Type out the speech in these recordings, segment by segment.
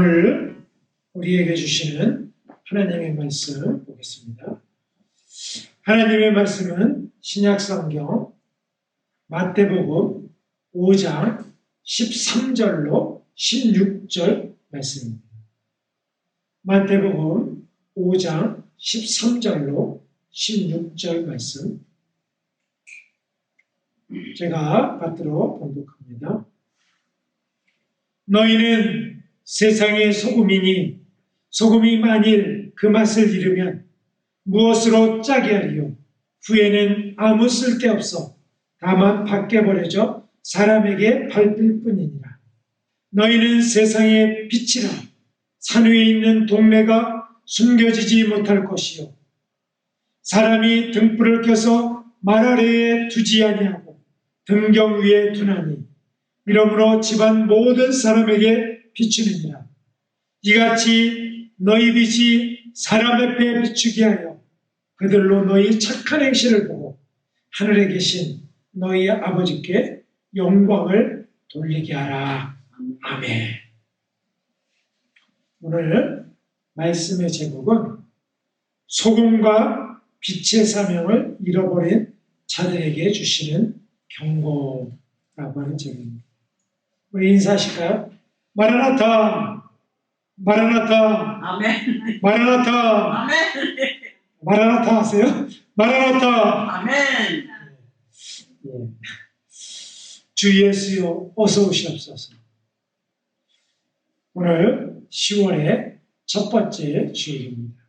오늘 우리에게 주시는 하나님의 말씀 보겠습니다. 하나님의 말씀은 신약성경 마태복음 5장 13절로 16절 말씀입니다. 마태복음 5장 13절로 16절 말씀 제가 받들어 봉독합니다. 너희는 세상의 소금이니 소금이 만일 그 맛을 잃으면 무엇으로 짜게 하리요? 후에는 아무 쓸데없어 다만 밖에 버려져 사람에게 밟힐 뿐이니라. 너희는 세상의 빛이라. 산 위에 있는 동네가 숨겨지지 못할 것이요 사람이 등불을 켜서 말 아래에 두지 아니하고 등경 위에 두나니 이러므로 집안 모든 사람에게 비추느니라. 이같이 너희 빛이 사람 앞에 비추게 하여 그들로 너희 착한 행실을 보고 하늘에 계신 너희 아버지께 영광을 돌리게 하라. 아멘. 오늘 말씀의 제목은 소금과 빛의 사명을 잃어버린 자들에게 주시는 경고라고 하는 제목입니다. 우리 인사하실까요? 마라나타, 마라나타, 아멘. 마라나타, 아멘. 마라나타 하세요? 마라나타. 아멘. 주 예수여 어서 오시옵소서. 오늘 10월의 첫 번째 주일입니다.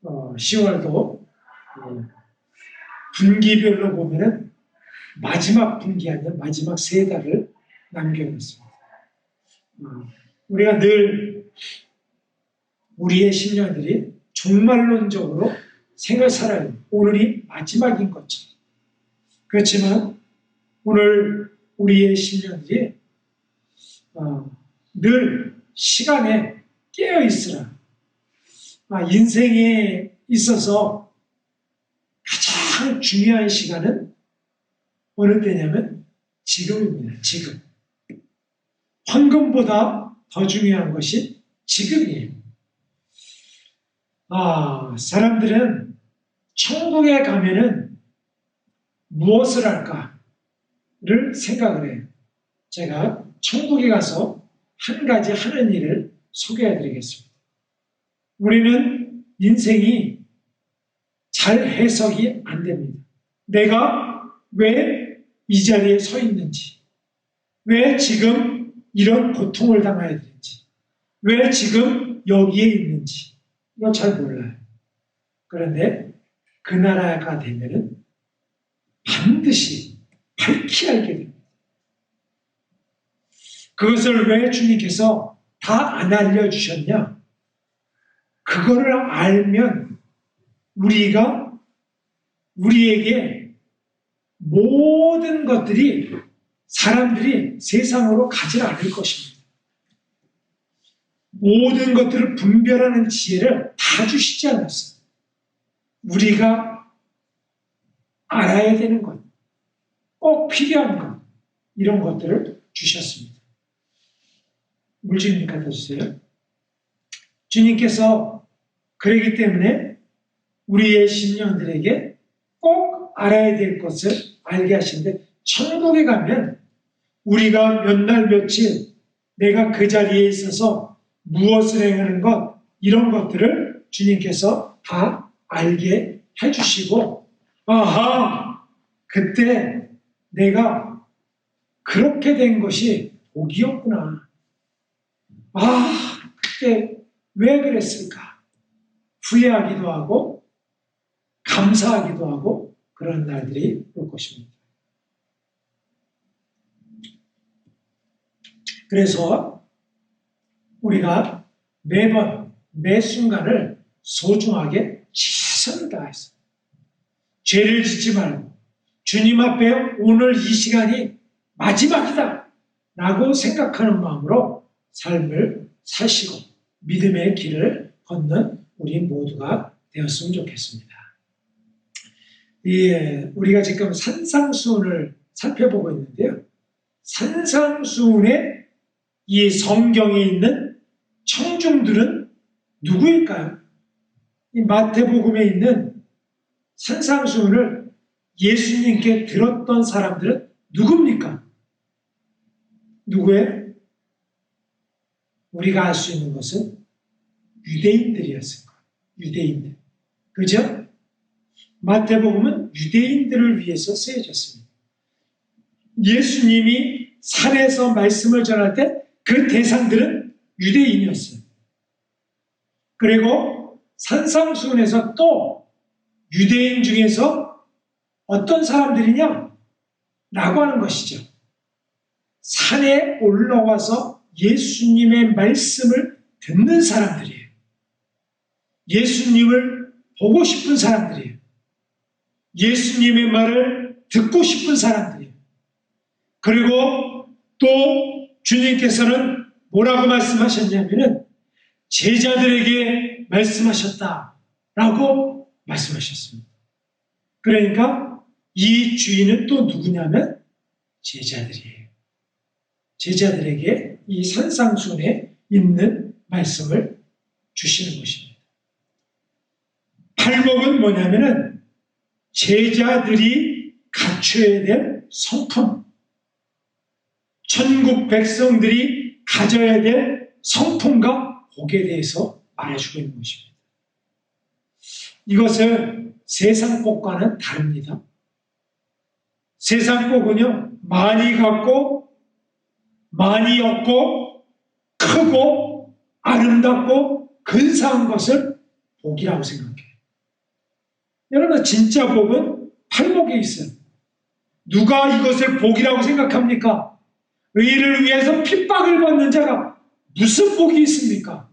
10월도 분기별로 보면은 마지막 분기 아니라 마지막 세 달을 남겨놓습니다. 우리가 늘 우리의 신령들이 종말론적으로 생을 살아요. 오늘이 마지막인 것처럼. 그렇지만 오늘 우리의 신령들이 늘 시간에 깨어 있으라. 인생에 있어서 가장 중요한 시간은 어느 때냐면 지금입니다. 지금. 황금보다 더 중요한 것이 지금이에요. 사람들은 천국에 가면은 무엇을 할까를 생각을 해요. 제가 천국에 가서 한 가지 하는 일을 소개해 드리겠습니다. 우리는 인생이 잘 해석이 안 됩니다. 내가 왜 이 자리에 서 있는지, 왜 지금 이런 고통을 당해야 되는지, 왜 지금 여기에 있는지 이거 잘 몰라요. 그런데 그 나라가 되면은 반드시 밝히 알게 됩니다. 그것을 왜 주님께서 다 안 알려주셨냐? 그거를 알면 우리에게 모든 것들이 사람들이 세상으로 가지 않을 것입니다. 모든 것들을 분별하는 지혜를 다 주시지 않았어요. 우리가 알아야 되는 것, 꼭 필요한 것, 이런 것들을 주셨습니다. 물주님 갖다 주세요. 주님께서 그러기 때문에 우리의 신령들에게 꼭 알아야 될 것을 알게 하시는데 천국에 가면 우리가 몇 날 며칠 내가 그 자리에 있어서 무엇을 행하는 것 이런 것들을 주님께서 다 알게 해주시고 그때 내가 그렇게 된 것이 복이었구나. 그때 왜 그랬을까? 후회하기도 하고 감사하기도 하고 그런 날들이 올 것입니다. 그래서 우리가 매번 매 순간을 소중하게 최선을 다해서 죄를 짓지 말고 주님 앞에 오늘 이 시간이 마지막이다 라고 생각하는 마음으로 삶을 사시고 믿음의 길을 걷는 우리 모두가 되었으면 좋겠습니다. 우리가 지금 산상수훈을 살펴보고 있는데요. 산상수훈의 이 성경에 있는 청중들은 누구일까요? 이 마태복음에 있는 산상수훈을 예수님께 들었던 사람들은 누굽니까? 누구예요? 우리가 알 수 있는 것은 유대인들이었을 거예요. 유대인들. 그죠? 마태복음은 유대인들을 위해서 쓰여졌습니다. 예수님이 산에서 말씀을 전할 때 그 대상들은 유대인이었어요. 그리고 산상수훈에서 또 유대인 중에서 어떤 사람들이냐? 라고 하는 것이죠. 산에 올라와서 예수님의 말씀을 듣는 사람들이에요. 예수님을 보고 싶은 사람들이에요. 예수님의 말을 듣고 싶은 사람들이에요. 그리고 또 주님께서는 뭐라고 말씀하셨냐면은 제자들에게 말씀하셨다라고 말씀하셨습니다. 그러니까 이 주인은 또 누구냐면 제자들이에요. 제자들에게 이 산상수훈에 있는 말씀을 주시는 것입니다. 팔복은 뭐냐면은 제자들이 갖춰야 될 성품, 천국 백성들이 가져야 될 성품과 복에 대해서 말해주고 있는 것입니다. 이것은 세상 복과는 다릅니다. 세상 복은요, 많이 갖고, 많이 얻고, 크고, 아름답고, 근사한 것을 복이라고 생각해요. 여러분, 진짜 복은 팔복에 있어요. 누가 이것을 복이라고 생각합니까? 의를 위해서 핍박을 받는 자가 무슨 복이 있습니까?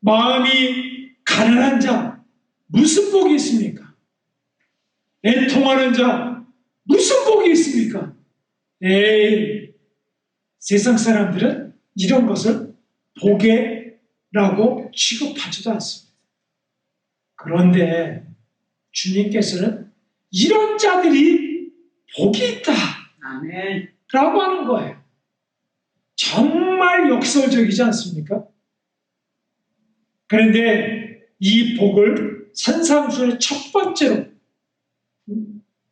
마음이 가난한 자, 무슨 복이 있습니까? 애통하는 자, 무슨 복이 있습니까? 에이, 세상 사람들은 이런 것을 복이라고 취급하지도 않습니다. 그런데 주님께서는 이런 자들이 복이 있다. 아멘. 라고 하는 거예요. 정말 역설적이지 않습니까? 그런데 이 복을 산상수훈의 첫 번째로,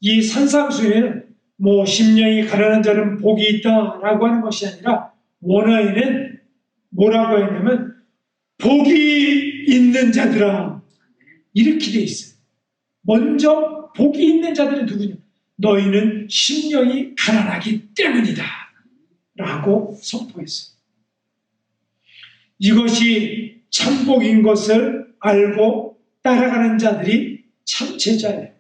이 산상수훈에는 뭐 심령이 가난한 자는 복이 있다라고 하는 것이 아니라 원어에는 뭐라고 했냐면 복이 있는 자들아, 이렇게 돼 있어요. 먼저 복이 있는 자들은 누구냐? 너희는 심령이 가난하기 때문이다 라고 선포했어요. 이것이 참복인 것을 알고 따라가는 자들이 참 제자예요.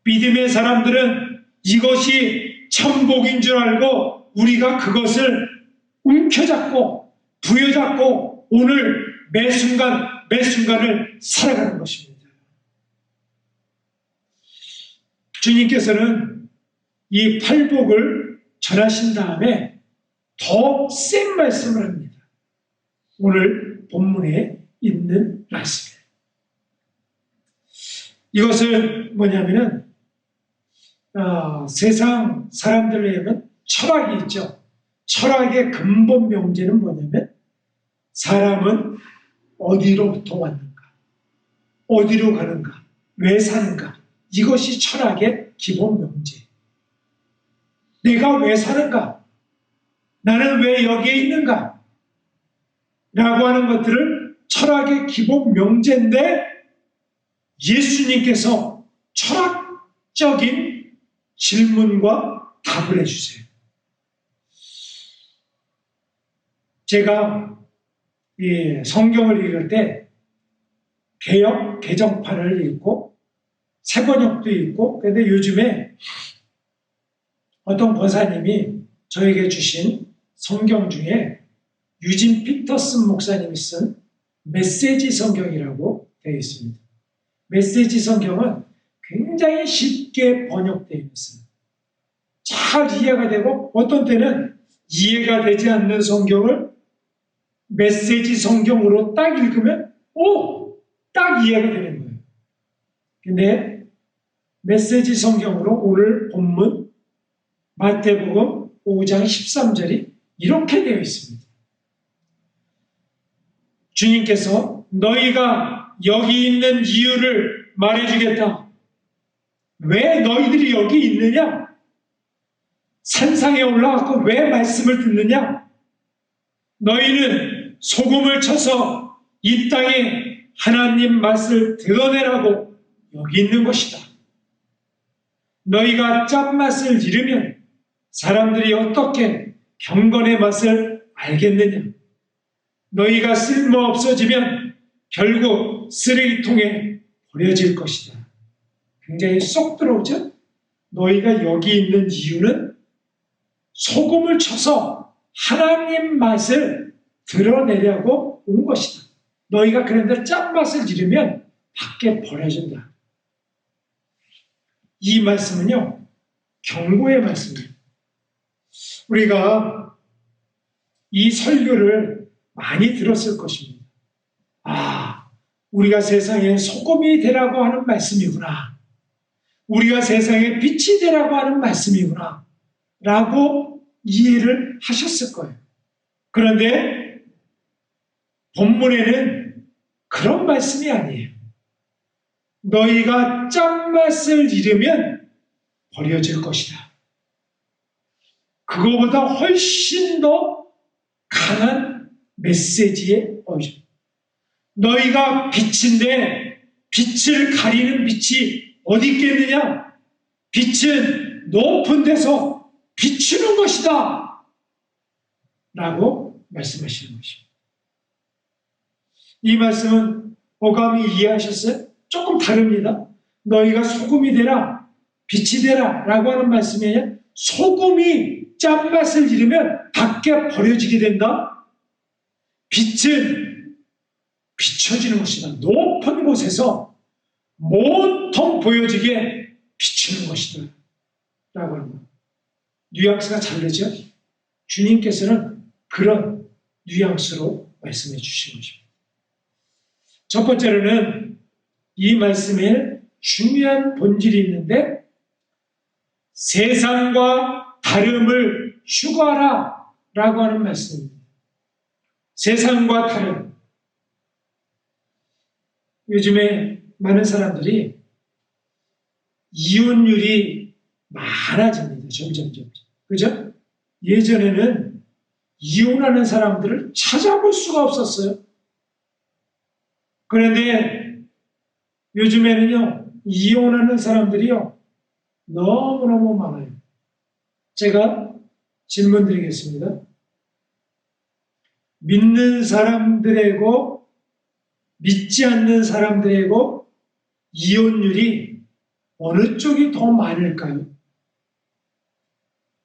믿음의 사람들은 이것이 참복인 줄 알고 우리가 그것을 움켜잡고 부여잡고 오늘 매 순간을 살아가는 것입니다. 주님께서는 이 팔복을 전하신 다음에 더 센 말씀을 합니다. 오늘 본문에 있는 말씀이에요. 이것은 뭐냐면은 세상 사람들에 의하면 철학이 있죠. 철학의 근본 명제는 뭐냐면 사람은 어디로부터 왔는가, 어디로 가는가, 왜 사는가, 이것이 철학의 기본 명제. 내가 왜 사는가? 나는 왜 여기에 있는가? 라고 하는 것들을 철학의 기본 명제인데 예수님께서 철학적인 질문과 답을 해주세요. 제가 이 성경을 읽을 때 개역 개정판을 읽고 새번역도 읽고, 그런데 요즘에 어떤 권사님이 저에게 주신 성경 중에 유진 피터슨 목사님이 쓴 메시지 성경이라고 되어 있습니다. 메시지 성경은 굉장히 쉽게 번역되어 있어요. 잘 이해가 되고 어떤 때는 이해가 되지 않는 성경을 메시지 성경으로 딱 읽으면 딱 이해가 되는 거예요. 근데 메시지 성경으로 오늘 본문 마태복음 5장 13절이 이렇게 되어 있습니다. 주님께서 너희가 여기 있는 이유를 말해주겠다. 왜 너희들이 여기 있느냐? 산상에 올라가고 왜 말씀을 듣느냐? 너희는 소금을 쳐서 이 땅에 하나님 맛을 드러내라고 여기 있는 것이다. 너희가 짠맛을 잃으면 사람들이 어떻게 경건의 맛을 알겠느냐? 너희가 쓸모없어지면 결국 쓰레기통에 버려질 것이다. 굉장히 쏙 들어오죠? 너희가 여기 있는 이유는 소금을 쳐서 하나님 맛을 드러내려고 온 것이다. 너희가 그런데 짠맛을 잃으면 밖에 버려진다. 이 말씀은요, 경고의 말씀이에요. 우리가 이 설교를 많이 들었을 것입니다. 아, 우리가 세상에 소금이 되라고 하는 말씀이구나. 우리가 세상에 빛이 되라고 하는 말씀이구나. 라고 이해를 하셨을 거예요. 그런데 본문에는 그런 말씀이 아니에요. 너희가 짠맛을 잃으면 버려질 것이다. 그거보다 훨씬 더 강한 메시지의 어휘. 너희가 빛인데 빛을 가리는 빛이 어디 있겠느냐? 빛은 높은 데서 비추는 것이다. 라고 말씀하시는 것입니다. 이 말씀은 어감이 이해하셨어요? 조금 다릅니다. 너희가 소금이 되라, 빛이 되라 라고 하는 말씀이 아니라 소금이 짠맛을 잃으면 밖에 버려지게 된다. 빛은 비춰지는 것이다. 높은 곳에서 온통 보여지게 비추는 것이다. 라고 합니다. 뉘앙스가 다르죠? 주님께서는 그런 뉘앙스로 말씀해 주신 것입니다. 첫 번째로는 이 말씀에 중요한 본질이 있는데 세상과 다름을 추구하라 라고 하는 말씀입니다. 세상과 다름. 요즘에 많은 사람들이 이혼율이 많아집니다. 점점. 그죠? 예전에는 이혼하는 사람들을 찾아볼 수가 없었어요. 그런데 요즘에는요, 이혼하는 사람들이요, 너무너무 많아요. 제가 질문 드리겠습니다. 믿는 사람들이고 믿지 않는 사람들이고 이혼율이 어느 쪽이 더 많을까요?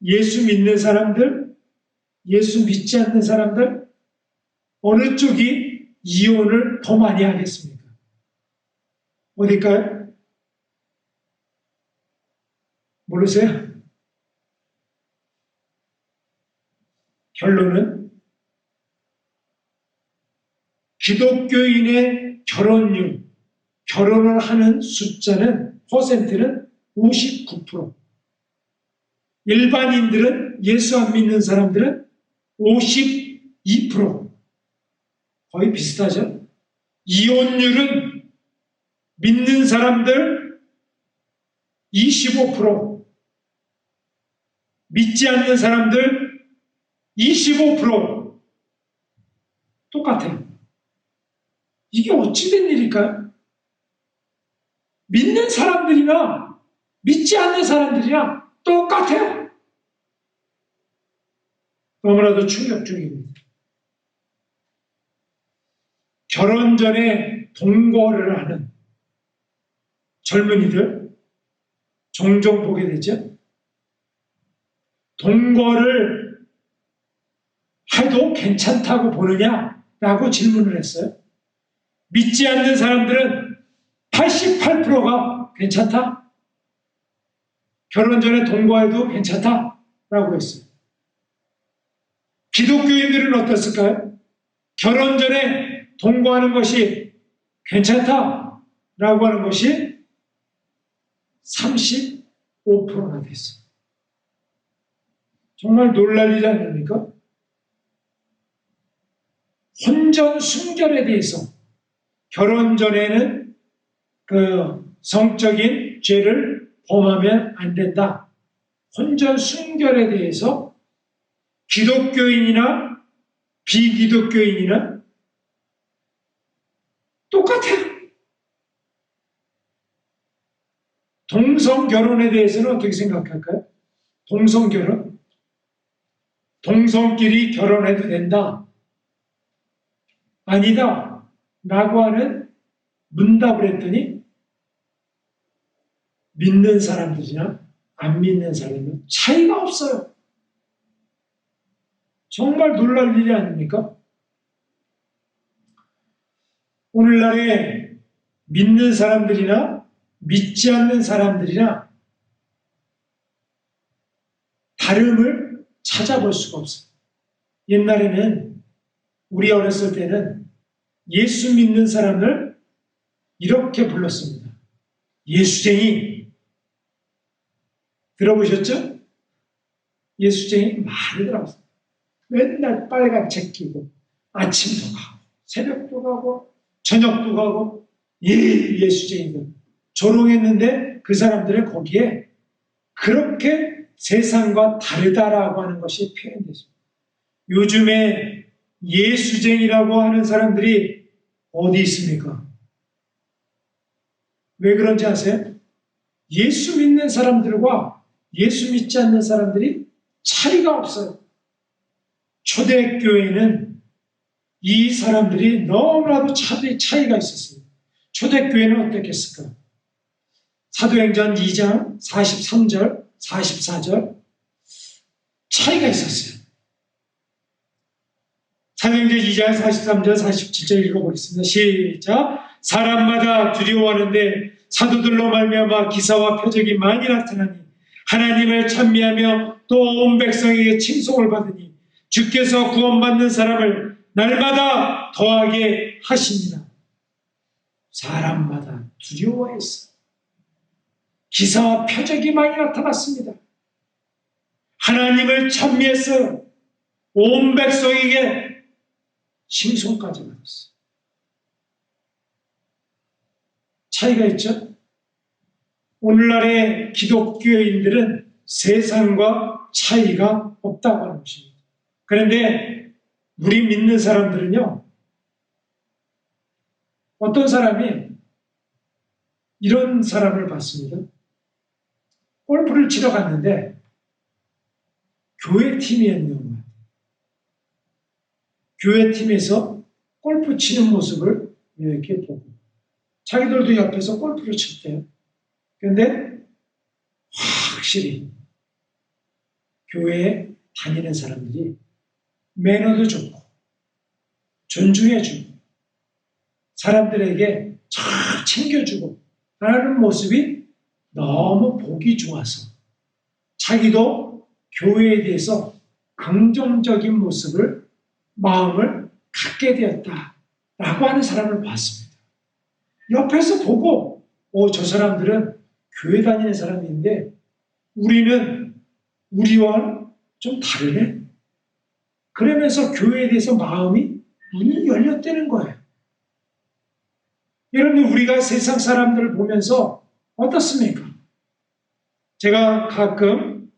예수 믿는 사람들, 예수 믿지 않는 사람들, 어느 쪽이 이혼을 더 많이 하겠습니까? 어딜까요? 모르세요? 결론은 기독교인의 결혼율, 결혼을 하는 숫자는, 퍼센트는 59%. 일반인들은, 예수 안 믿는 사람들은 52%. 거의 비슷하죠? 이혼율은 믿는 사람들 25%, 믿지 않는 사람들 25%. 똑같아요. 이게 어찌 된 일일까요? 믿는 사람들이나 믿지 않는 사람들이나 똑같아요. 너무나도 충격적입니다. 결혼 전에 동거를 하는 젊은이들 종종 보게 되죠. 동거를 해도 괜찮다고 보느냐라고 질문을 했어요. 믿지 않는 사람들은 88%가 괜찮다. 결혼 전에 동거해도 괜찮다라고 했어요. 기독교인들은 어떻을까요? 결혼 전에 동거하는 것이 괜찮다라고 하는 것이 35%나 됐어요. 정말 놀랄 일 아닙니까? 혼전 순결에 대해서 결혼 전에는 그 성적인 죄를 범하면 안 된다. 혼전 순결에 대해서 기독교인이나 비기독교인이나 똑같아요. 동성 결혼에 대해서는 어떻게 생각할까요? 동성 결혼? 동성끼리 결혼해도 된다? 아니다. 라고 하는 문답을 했더니 믿는 사람들이나 안 믿는 사람은 차이가 없어요. 정말 놀랄 일이 아닙니까? 오늘날에 믿는 사람들이나 믿지 않는 사람들이나 다름을 찾아볼 수가 없어요. 옛날에는 우리 어렸을 때는 예수 믿는 사람을 이렇게 불렀습니다. 예수쟁이. 들어보셨죠? 예수쟁이 많이 들어봤어요. 맨날 빨간 책 끼고 아침도 가고 새벽도 가고 저녁도 가고 예수쟁이들 조롱했는데 그 사람들은 거기에 그렇게 세상과 다르다라고 하는 것이 표현됐습니다. 요즘에 예수쟁이라고 하는 사람들이 어디 있습니까? 왜 그런지 아세요? 예수 믿는 사람들과 예수 믿지 않는 사람들이 차이가 없어요. 초대교회는 이 사람들이 너무나도 차이가 있었습니다. 초대교회는 어떻겠을까? 사도행전 2장 43절, 44절 차이가 있었어요. 사도행전 2장 43절, 47절 읽어보겠습니다. 시작! 사람마다 두려워하는데 사도들로 말미암아 기사와 표적이 많이 나타나니 하나님을 찬미하며 또 온 백성에게 칭송을 받으니 주께서 구원받는 사람을 날마다 더하게 하십니다. 사람마다 두려워했어. 기사와 표적이 많이 나타났습니다. 하나님을 찬미해서 온 백성에게 칭송까지 받았어. 차이가 있죠? 오늘날의 기독교인들은 세상과 차이가 없다고 하는 것입니다. 그런데 우리 믿는 사람들은요, 어떤 사람이 이런 사람을 봤습니다. 골프를 치러 갔는데 교회 팀이었는 것 같아요. 교회 팀에서 골프 치는 모습을 이렇게 보고 자기들도 옆에서 골프를 쳤대요. 그런데 확실히 교회에 다니는 사람들이 매너도 좋고 존중해주고 사람들에게 잘 챙겨주고 하는 모습이 너무 보기 좋아서 자기도 교회에 대해서 긍정적인 모습을 마음을 갖게 되었다라고 하는 사람을 봤습니다. 옆에서 보고 저 사람들은 교회 다니는 사람인데 우리는 우리와 좀 다르네. 그러면서 교회에 대해서 마음이 문이 열렸다는 거예요. 여러분 우리가 세상 사람들을 보면서 어떻습니까? 제가 가끔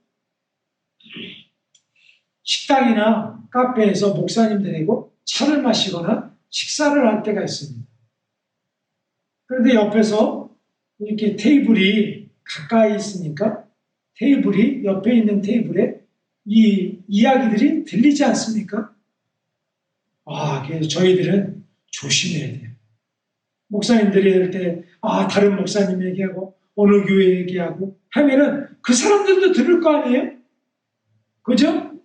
식당이나 카페에서 목사님 데리고 차를 마시거나 식사를 할 때가 있습니다. 그런데 옆에서 이렇게 테이블이 가까이 있으니까 테이블이 옆에 있는 테이블에 이 이야기들이 들리지 않습니까? 그래서 저희들은 조심해야 돼요. 목사님들이 할 때, 다른 목사님 얘기하고, 어느 교회 얘기하고 하면은 그 사람들도 들을 거 아니에요? 그죠?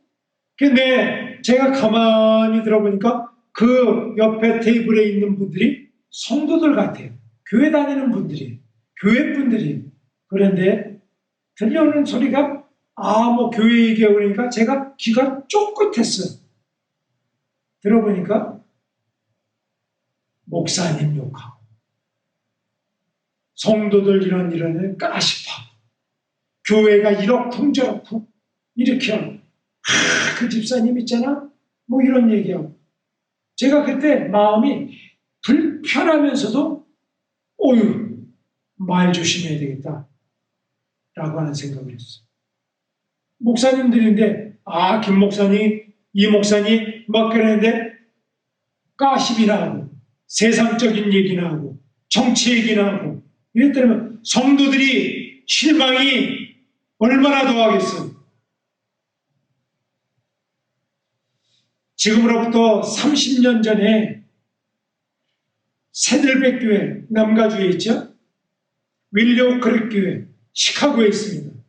근데 제가 가만히 들어보니까 그 옆에 테이블에 있는 분들이 성도들 같아요. 교회 다니는 분들이, 교회 분들이. 그런데 들려오는 소리가 교회 얘기하고 그러니까 제가 귀가 쫑긋했어요. 들어보니까 목사님 욕하고 성도들 이런 까십하고 교회가 제가 그때 마음이 불편하면서도 어휴, 말 조심해야 되겠다 라고 하는 생각을 했어요. 목사님들인데 김 목사님, 이 목사님 막 그러는데 까십이나 하고 세상적인 얘기나 하고 정치 얘기나 하고 이랬더니 성도들이 실망이 얼마나 더하겠어요. 지금으로부터 30년 전에 새들백 교회, 남가주에 있죠? 윌리엄 크릭 교회, 시카고에 있습니다.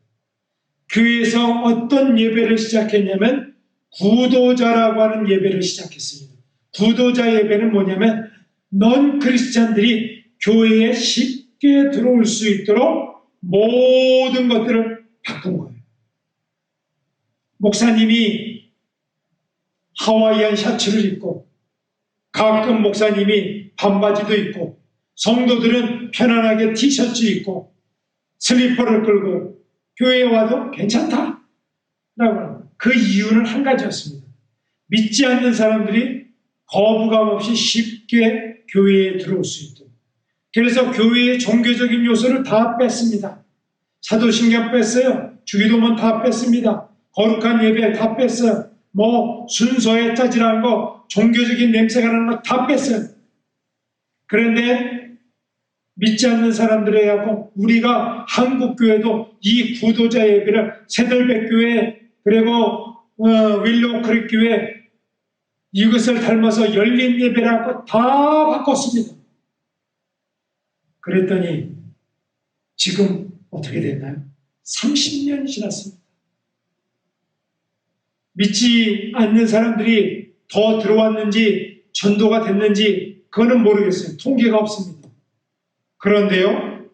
교회에서 어떤 예배를 시작했냐면 구도자라고 하는 예배를 시작했습니다. 구도자 예배는 뭐냐면 넌 크리스찬들이 교회에 쉽게 들어올 수 있도록 모든 것들을 바꾼 거예요. 목사님이 하와이안 셔츠를 입고 가끔 목사님이 반바지도 입고 성도들은 편안하게 티셔츠 입고 슬리퍼를 끌고 교회에 와도 괜찮다 라고 합니다. 그 이유는 한 가지였습니다. 믿지 않는 사람들이 거부감 없이 쉽게 교회에 들어올 수 있도록. 그래서 교회의 종교적인 요소를 다 뺐습니다. 사도신경 뺐어요. 주기도문 다 뺐습니다. 거룩한 예배 다 뺐어요. 순서에 짜질한 거, 종교적인 냄새가 나는 거 다 뺐어요. 그런데 믿지 않는 사람들에 하고 우리가 한국교회도 이 구도자 예배를 새들백교회 그리고 윌리엄 크릭 교회 이것을 닮아서 열린 예배라고 다 바꿨습니다. 그랬더니 지금 어떻게 됐나요? 30년이 지났습니다. 믿지 않는 사람들이 더 들어왔는지 전도가 됐는지 그거는 모르겠어요. 통계가 없습니다. 그런데요,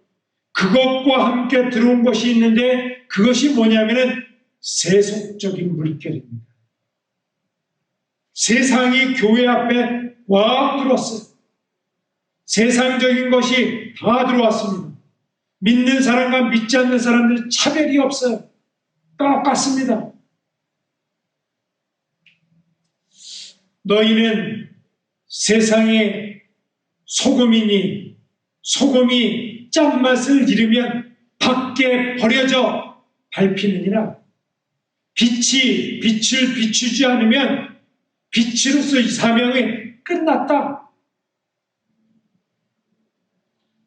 그것과 함께 들어온 것이 있는데 그것이 뭐냐면은 세속적인 물결입니다. 세상이 교회 앞에 와 들어왔어요. 세상적인 것이 다 들어왔습니다. 믿는 사람과 믿지 않는 사람들 차별이 없어요. 똑같습니다. 너희는 세상의 소금이니 소금이 짠맛을 잃으면 밖에 버려져 밟히느니라. 빛이 빛을 비추지 않으면 빛으로서 이 사명이 끝났다.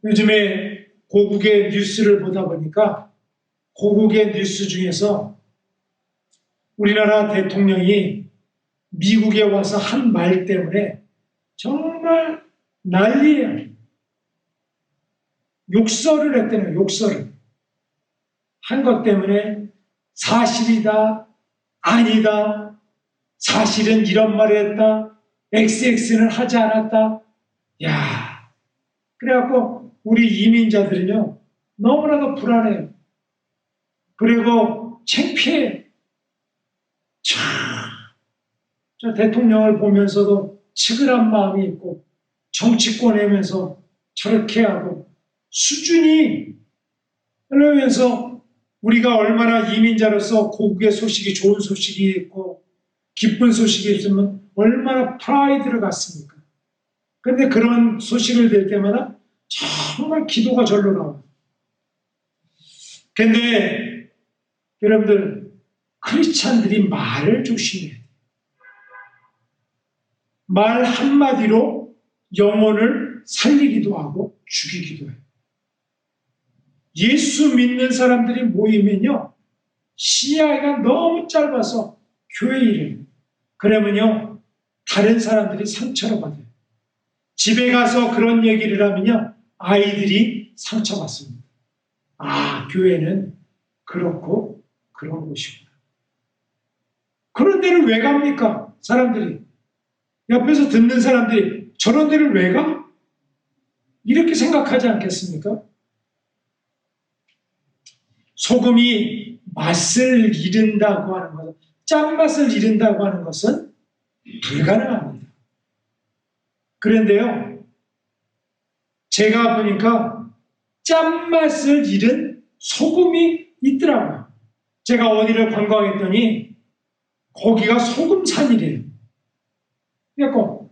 요즘에 고국의 뉴스를 보다 보니까 고국의 뉴스 중에서 우리나라 대통령이 미국에 와서 한 말 때문에 정말 난리예요. 욕설을 했대요. 욕설을. 한 것 때문에 사실이다, 아니다, 사실은 이런 말을 했다, XX는 하지 않았다. 야, 그래갖고 우리 이민자들은요 너무나도 불안해요. 그리고 창피해요. 참, 저 대통령을 보면서도 측은한 마음이 있고 정치권에면서 저렇게 하고 수준이 그러면서 우리가 얼마나 이민자로서 고국의 소식이 좋은 소식이 있고 기쁜 소식이 있으면 얼마나 프라이드를 갖습니까? 그런데 그런 소식을 들 때마다 정말 기도가 절로 나와요. 그런데 여러분들 크리스찬들이 말을 조심해야 돼요. 말 한마디로 영혼을 살리기도 하고 죽이기도 해요. 예수 믿는 사람들이 모이면요 시야가 너무 짧아서 교회 일을 그러면요 다른 사람들이 상처를 받아요. 집에 가서 그런 얘기를 하면요 아이들이 상처받습니다. 아, 교회는 그렇고 그런 곳이구나. 그런 데를 왜 갑니까? 사람들이 옆에서 듣는 사람들이 저런 데를 왜 가? 이렇게 생각하지 않겠습니까? 소금이 맛을 잃는다고 하는 것은, 짠맛을 잃는다고 하는 것은 불가능합니다. 그런데요, 제가 보니까 짠맛을 잃은 소금이 있더라고요. 제가 어디를 관광했더니 거기가 소금산이래요. 그래서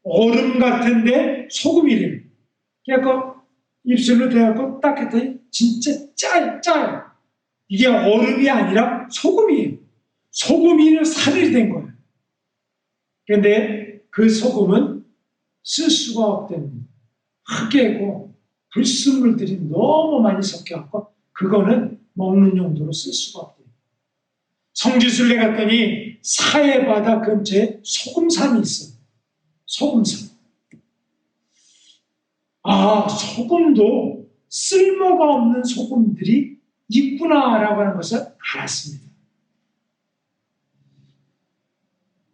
얼음 같은데 소금이래요. 그래서 입술로 대갖고 딱 했더니 진짜 짜요. 이게 얼음이 아니라 소금이에요. 소금이 산이 된 거예요. 그런데 그 소금은 쓸 수가 없답니다. 흙이고 불순물들이 너무 많이 섞여갖고 그거는 먹는 용도로 쓸 수가 없대요. 성지순례 갔더니 사해바다 근처에 소금산이 있어요. 소금산. 소금도 쓸모가 없는 소금들이 있구나라고 하는 것을 알았습니다.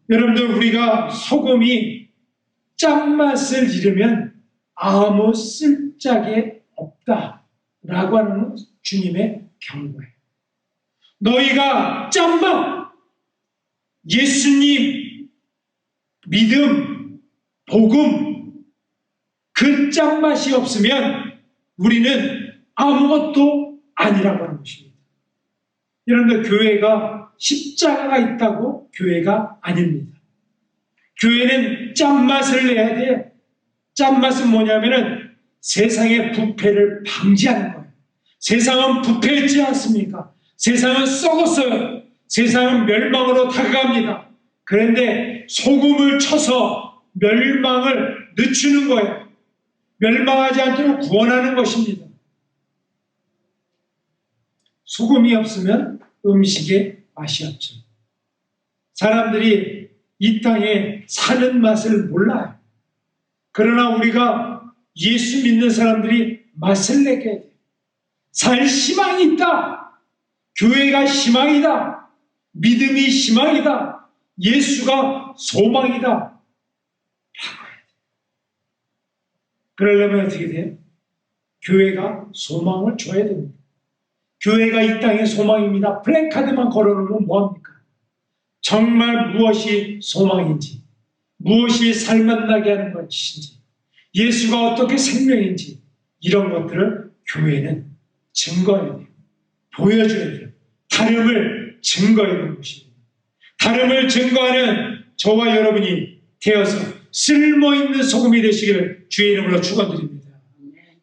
여러분들, 우리가 소금이 짠맛을 잃으면 아무 쓸짝이 없다라고 하는 주님의 경고예요. 너희가 짠맛, 예수님, 믿음, 복음, 그 짠맛이 없으면 우리는 아무것도 아니라고 하는 것입니다. 여러분들, 교회가 십자가가 있다고 교회가 아닙니다. 교회는 짠맛을 내야 돼요. 짠맛은 뭐냐면은 세상의 부패를 방지하는 거예요. 세상은 부패했지 않습니까? 세상은 썩었어요. 세상은 멸망으로 다가갑니다. 그런데 소금을 쳐서 멸망을 늦추는 거예요. 멸망하지 않도록 구원하는 것입니다. 소금이 없으면 음식에 맛이 없죠. 사람들이 이 땅에 사는 맛을 몰라요. 그러나 우리가 예수 믿는 사람들이 맛을 내게 돼요. 살 희망이 있다. 교회가 희망이다. 믿음이 희망이다. 예수가 소망이다. 그러려면 어떻게 돼요? 교회가 소망을 줘야 됩니다. 교회가 이 땅의 소망입니다. 플래카드만 걸어놓으면 뭐합니까? 정말 무엇이 소망인지, 무엇이 삶을 나게 하는 것인지, 예수가 어떻게 생명인지, 이런 것들을 교회는 증거해야 돼요. 보여줘야 돼요. 다름을 증거해야 되는 것입니다. 다름을 증거하는 저와 여러분이 되어서 쓸모있는 소금이 되시기를 주의 이름으로 축원드립니다.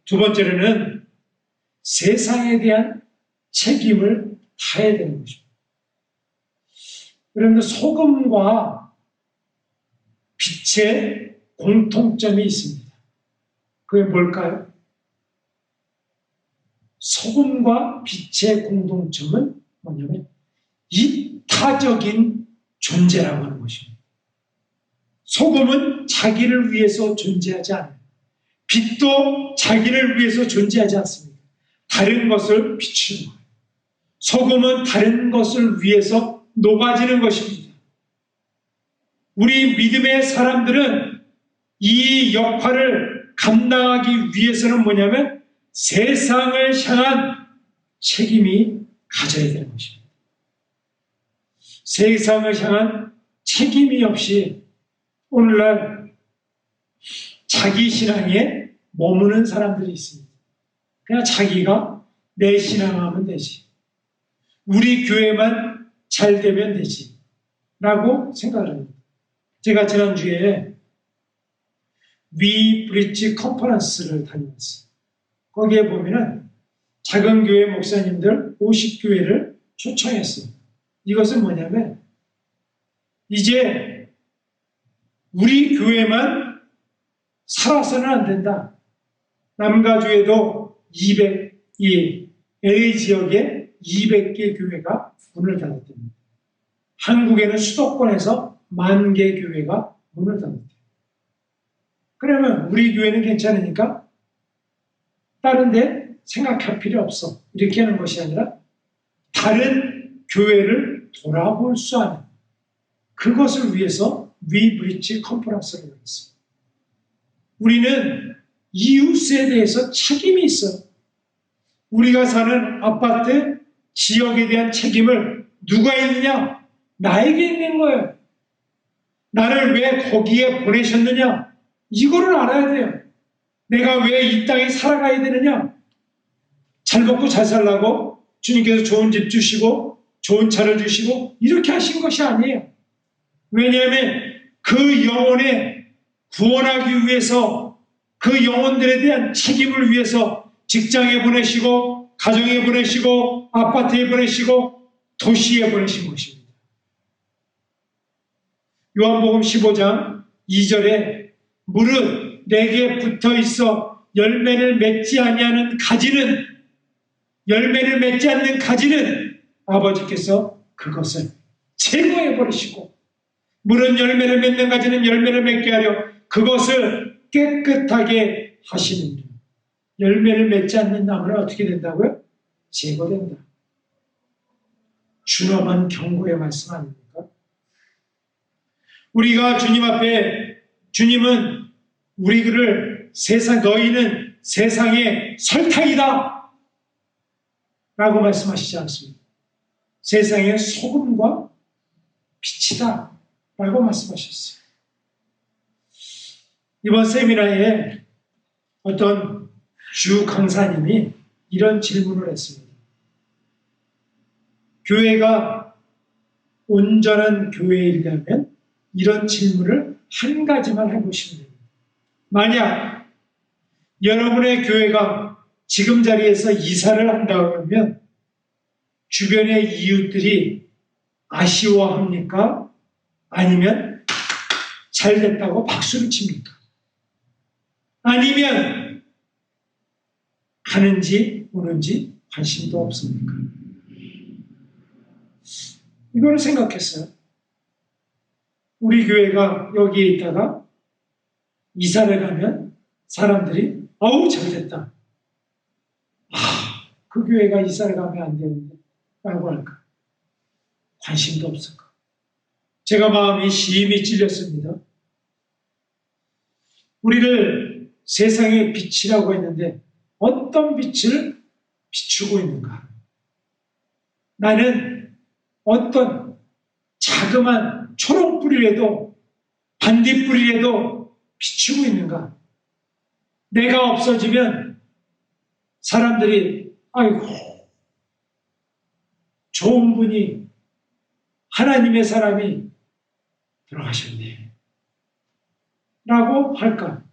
두 번째로는 세상에 대한 책임을 다해야 되는 것입니다. 그런데 소금과 빛의 공통점이 있습니다. 그게 뭘까요? 소금과 빛의 공통점은 뭐냐면 이타적인 존재라고 하는 것입니다. 소금은 자기를 위해서 존재하지 않아요. 빛도 자기를 위해서 존재하지 않습니다. 다른 것을 비추는 거예요. 소금은 다른 것을 위해서 녹아지는 것입니다. 우리 믿음의 사람들은 이 역할을 감당하기 위해서는 뭐냐면 세상을 향한 책임이 가져야 되는 것입니다. 세상을 향한 책임이 없이 오늘날 자기 신앙에 머무는 사람들이 있습니다. 그냥 자기가 내 신앙하면 되지. 우리 교회만 잘 되면 되지. 라고 생각을 합니다. 제가 지난주에 위 브릿지 컨퍼런스를 다녀왔어요. 거기에 보면은 작은 교회 목사님들 50교회를 초청했어요. 이것은 뭐냐면 이제 우리 교회만 살아서는 안 된다. 남가주에도 이 LA 지역에 200개 교회가 문을 닫았답니다. 한국에는 수도권에서 10,000개 교회가 문을 닫았대요. 그러면 우리 교회는 괜찮으니까 다른 데 생각할 필요 없어. 이렇게 하는 것이 아니라 다른 교회를 돌아볼 수 있는 그것을 위해서 위 브릿지 컨퍼런스를 했습니다. 우리는 이웃에 대해서 책임이 있어요. 우리가 사는 아파트, 지역에 대한 책임을 누가 있느냐? 나에게 있는 거예요. 나를 왜 거기에 보내셨느냐? 이거를 알아야 돼요. 내가 왜 이 땅에 살아가야 되느냐? 잘 먹고 잘 살라고 주님께서 좋은 집 주시고 좋은 차를 주시고 이렇게 하신 것이 아니에요. 왜냐하면 그 영혼의 구원하기 위해서 그 영혼들에 대한 책임을 위해서 직장에 보내시고 가정에 보내시고 아파트에 보내시고 도시에 보내신 것입니다. 요한복음 15장 2절에 무릇 내게 붙어 있어 열매를 맺지 아니하는 가지는 열매를 맺지 않는 가지는 아버지께서 그것을 제거해 버리시고 무릇 열매를 맺는 가지는 열매를 맺게 하려 그것을 깨끗하게 하시느니라. 열매를 맺지 않는 나무는 어떻게 된다고요? 제거된다. 준엄한 경고의 말씀 아닙니까? 우리가 주님 앞에 주님은 우리를 너희는 세상의 설탕이다 라고 말씀하시지 않습니다. 세상의 소금과 빛이다 라고 말씀하셨어요. 이번 세미나에 어떤 주 강사님이 이런 질문을 했습니다. 교회가 온전한 교회이려면 이런 질문을 한 가지만 해보시면 됩니다. 만약 여러분의 교회가 지금 자리에서 이사를 한다고 하면 주변의 이웃들이 아쉬워합니까? 아니면 잘 됐다고 박수를 칩니까? 아니면 가는지 오는지 관심도 없습니까? 이걸 생각했어요. 우리 교회가 여기에 있다가 이사를 가면 사람들이 아우 잘됐다. 그 교회가 이사를 가면 안 되는데 라고 할까? 관심도 없을까? 제가 마음이 심히 찔렸습니다. 우리를 세상의 빛이라고 했는데 어떤 빛을 비추고 있는가? 나는 어떤 자그만 초록불이라도 반딧불이라도 비추고 있는가? 내가 없어지면 사람들이 아이고 좋은 분이 하나님의 사람이 돌아가셨네 라고 할까?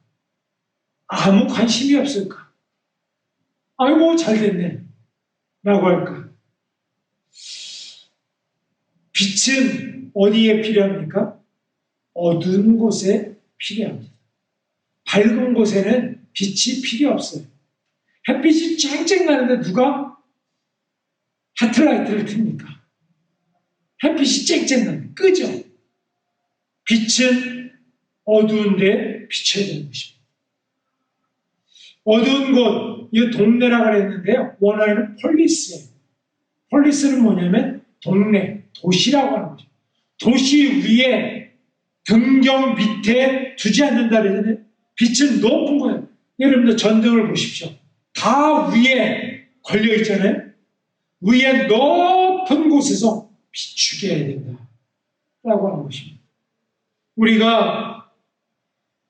아무 관심이 없을까? 아이고 잘됐네 라고 할까? 빛은 어디에 필요합니까? 어두운 곳에 필요합니다. 밝은 곳에는 빛이 필요 없어요. 햇빛이 쨍쨍 나는데 누가 하트라이트를 틉니까? 햇빛이 쨍쨍 나는데 끄죠? 빛은 어두운데 비춰야 되는 것입니다. 어두운 곳, 이 동네라고 그랬는데요. 원어에는 폴리스예요. 폴리스는 뭐냐면 동네, 도시라고 하는 거죠. 도시 위에 등경 밑에 두지 않는다 그러잖아요. 빛은 높은 거예요. 여러분들 전등을 보십시오. 다 위에 걸려 있잖아요. 위에 높은 곳에서 비추게 해야 된다 라고 하는 것입니다. 우리가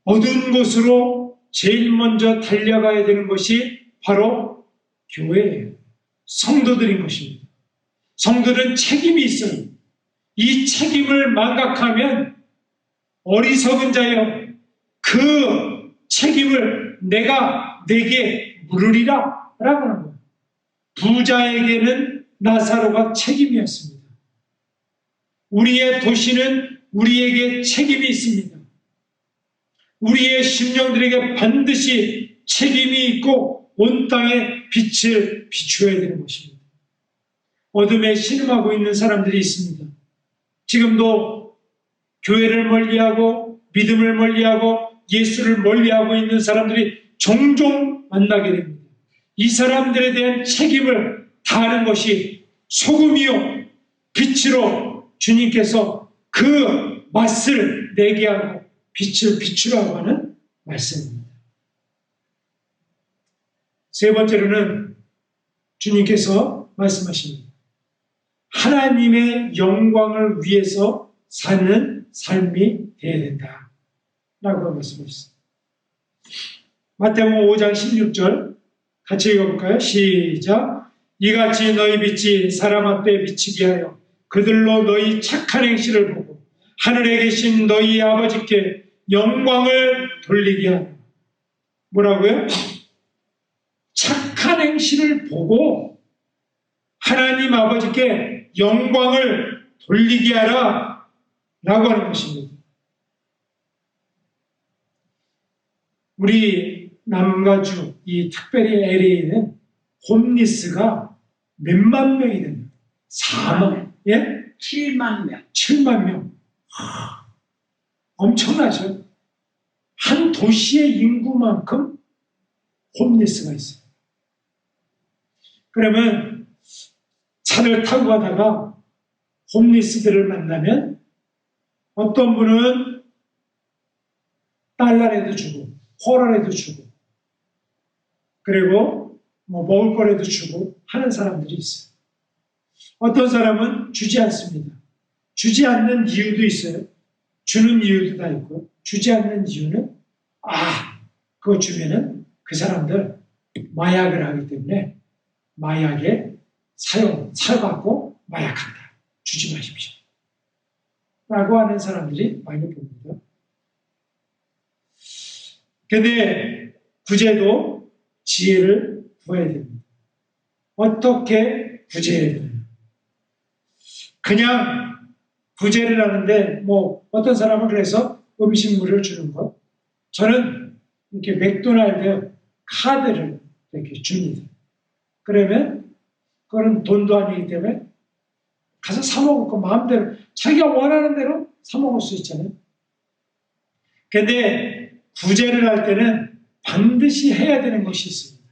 어두운 곳으로 제일 먼저 달려가야 되는 것이 바로 교회예요. 성도들인 것입니다. 성도들은 책임이 있어요. 이 책임을 망각하면 어리석은 자여 그 책임을 내게 물으리라 라고 하는 거예요. 부자에게는 나사로가 책임이었습니다. 우리의 도시는 우리에게 책임이 있습니다. 우리의 심령들에게 반드시 책임이 있고 온 땅에 빛을 비추어야 되는 것입니다. 어둠에 신음하고 있는 사람들이 있습니다. 지금도 교회를 멀리하고 믿음을 멀리하고 예수를 멀리하고 있는 사람들이 종종 만나게 됩니다. 이 사람들에 대한 책임을 다하는 것이 소금이요 빛으로 주님께서 그 맛을 내게 하고 빛을 비추라고 하는 말씀입니다. 세 번째로는 주님께서 말씀하십니다. 하나님의 영광을 위해서 사는 삶이 되어야 된다 라고 말씀하셨습니다. 마태복음 5장 16절 같이 읽어볼까요? 시작. 이같이 너희 빛이 사람 앞에 비치게 하여 그들로 너희 착한 행실을 보고 하늘에 계신 너희 아버지께 영광을 돌리게 하라. 뭐라고요? 착한 행실을 보고 하나님 아버지께 영광을 돌리게 하라 라고 하는 것입니다. 우리 남가주, 이 특별히 LA에는 홈리스가 몇만 명이 됩니다. 4만, 예? 7만 명. 7만 명. 엄청나죠? 한 도시의 인구만큼 홈리스가 있어요. 그러면 차를 타고 가다가 홈리스들을 만나면 어떤 분은 달러라도 주고 콜라라도 주고 그리고 뭐 먹을 거라도 주고 하는 사람들이 있어요. 어떤 사람은 주지 않습니다. 주지 않는 이유도 있어요. 주는 이유도 다 있고 주지 않는 이유는 그거 주면은 그 사람들 마약을 하기 때문에 마약에 사용받고 마약한다. 주지 마십시오. 라고 하는 사람들이 많이 봅니다. 근데 구제도 지혜를 구해야 됩니다. 어떻게 구제해야 되느냐. 그냥 구제를 하는데 뭐 어떤 사람은 그래서 음식물을 주는 것. 저는 이렇게 맥도날드 카드를 이렇게 줍니다. 그러면 그건 돈도 아니기 때문에 가서 사 먹을 거 마음대로 자기가 원하는 대로 사 먹을 수 있잖아요. 근데 구제를 할 때는 반드시 해야 되는 것이 있습니다.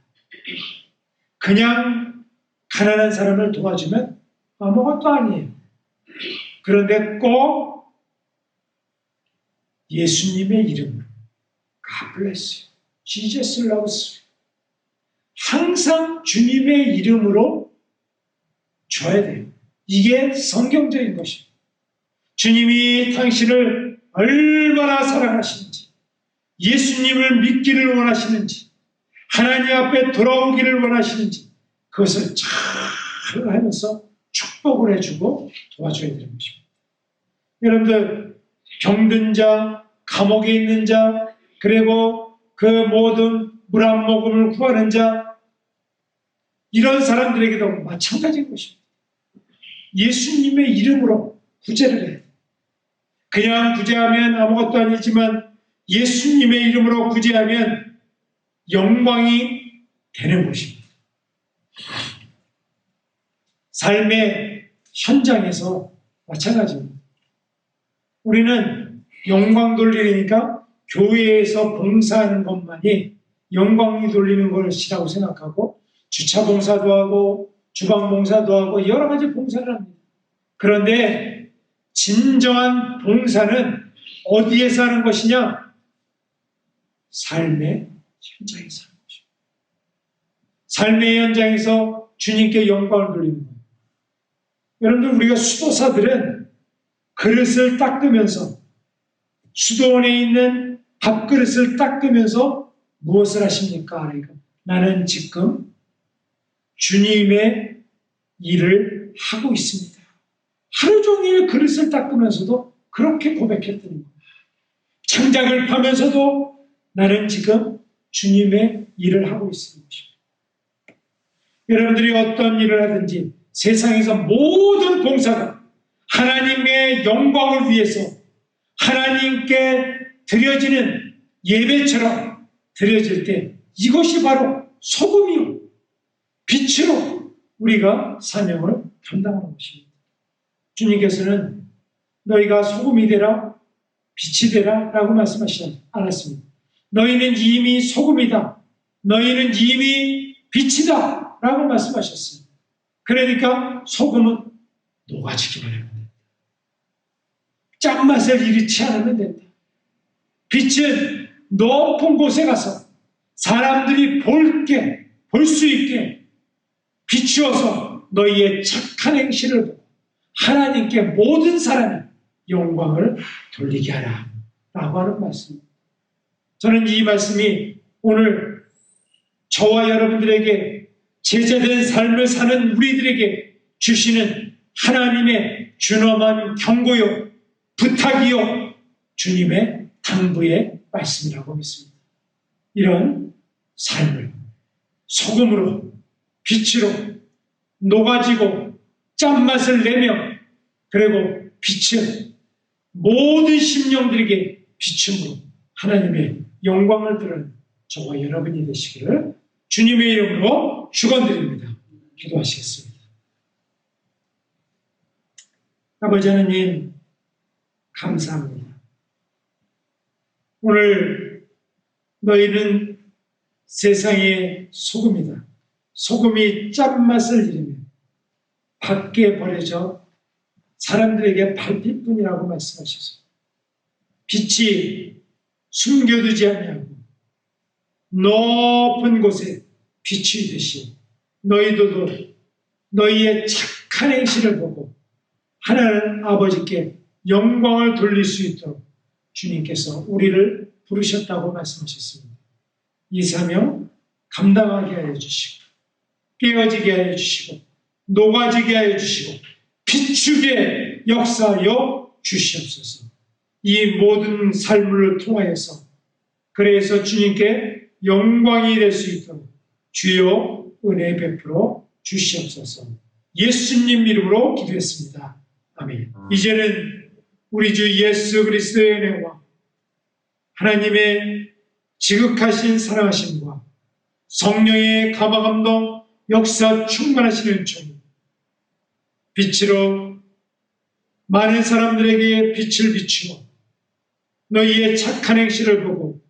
그냥 가난한 사람을 도와주면 아무것도 아니에요. 그런데 꼭 예수님의 이름으로 God bless you. Jesus loves you. 항상 주님의 이름으로 줘야 돼요. 이게 성경적인 것입니다. 주님이 당신을 얼마나 사랑하시는지, 예수님을 믿기를 원하시는지, 하나님 앞에 돌아오기를 원하시는지 그것을 잘 하면서 축복을 해주고 도와줘야 되는 것입니다. 여러분들 병든 자, 감옥에 있는 자, 그리고 그 모든 물 한 모금을 구하는 자, 이런 사람들에게도 마찬가지인 것입니다. 예수님의 이름으로 구제를 해야 돼요. 그냥 구제하면 아무것도 아니지만 예수님의 이름으로 구제하면 영광이 되는 것입니다. 삶의 현장에서 마찬가지입니다. 우리는 영광 돌리니까 교회에서 봉사하는 것만이 영광이 돌리는 것이라고 생각하고 주차 봉사도 하고 주방 봉사도 하고 여러 가지 봉사를 합니다. 그런데 진정한 봉사는 어디에서 하는 것이냐? 삶의 현장에서 하는 것입니다. 삶의 현장에서 주님께 영광을 돌리는 거예요. 여러분들 우리가 수도사들은 그릇을 닦으면서 수도원에 있는 밥그릇을 닦으면서 무엇을 하십니까? 그러니까 나는 지금 주님의 일을 하고 있습니다. 하루 종일 그릇을 닦으면서도 그렇게 고백했다는 거예요. 창작을 파면서도 나는 지금 주님의 일을 하고 있는 것입니다. 여러분들이 어떤 일을 하든지 세상에서 모든 봉사가 하나님의 영광을 위해서 하나님께 드려지는 예배처럼 드려질 때 이것이 바로 소금이요 빛으로 우리가 사명을 감당하는 것입니다. 주님께서는 너희가 소금이 되라 빛이 되라 라고 말씀하시지 않았습니다. 너희는 이미 소금이다. 너희는 이미 빛이다 라고 말씀하셨습니다. 그러니까 소금은 녹아지기만 하면 된다. 짠맛을 잃지 않으면 된다. 빛은 높은 곳에 가서 사람들이 볼 수 있게 비추어서 너희의 착한 행실을 보고 하나님께 모든 사람이 영광을 돌리게 하라 라고 하는 말씀입니다. 저는 이 말씀이 오늘 저와 여러분들에게 제자된 삶을 사는 우리들에게 주시는 하나님의 준엄한 경고요 부탁이요 주님의 당부의 말씀이라고 믿습니다. 이런 삶을 소금으로 빛으로 녹아지고 짠맛을 내며 그리고 빛을 모든 심령들에게 비춤으로 하나님의 영광을 드러내는 저와 여러분이 되시기를 주님의 이름으로 축원드립니다. 기도하시겠습니다. 아버지 하나님 감사합니다. 오늘 너희는 세상의 소금이다. 소금이 짠맛을 잃으며 밖에 버려져 사람들에게 밟힐 뿐이라고 말씀하셔서 빛이 숨겨두지 아니하고 높은 곳에 비추듯이 너희들도 너희의 착한 행실을 보고 하나님 아버지께 영광을 돌릴 수 있도록 주님께서 우리를 부르셨다고 말씀하셨습니다. 이 사명 감당하게 하여 주시고 깨어지게 하여 주시고 녹아지게 하여 주시고 비추게 역사하여 주시옵소서. 이 모든 삶을 통하여서 그래서 주님께 영광이 될 수 있도록 주여 은혜 베풀어 주시옵소서. 예수님 이름으로 기도했습니다. 아멘. 이제는 우리 주 예수 그리스도의 은혜와 하나님의 지극하신 사랑하심과 성령의 감화감동 역사 충만하시는 종 빛으로 많은 사람들에게 빛을 비추어 너희의 착한 행실을 보고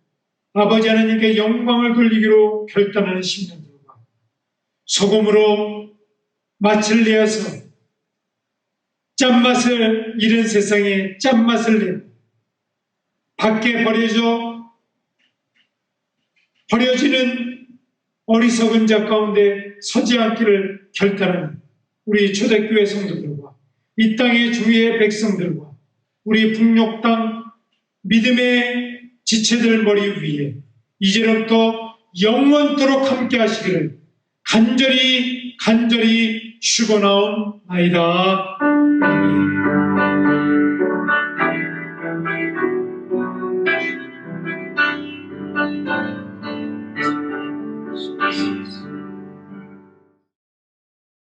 아버지 하나님께 영광을 돌리기로 결단하는 심령들과 소금으로 맛을 내어서 짠맛을 잃은 세상에 짠맛을 내고 밖에 버려지는 어리석은 자 가운데 서지 않기를 결단하는 우리 초대교회 성도들과 이 땅의 주위의 백성들과 우리 북녘 땅 믿음의 지체들 머리 위에 이제로부터 영원토록 함께 하시기를 간절히 축원하옵나이다. 아멘.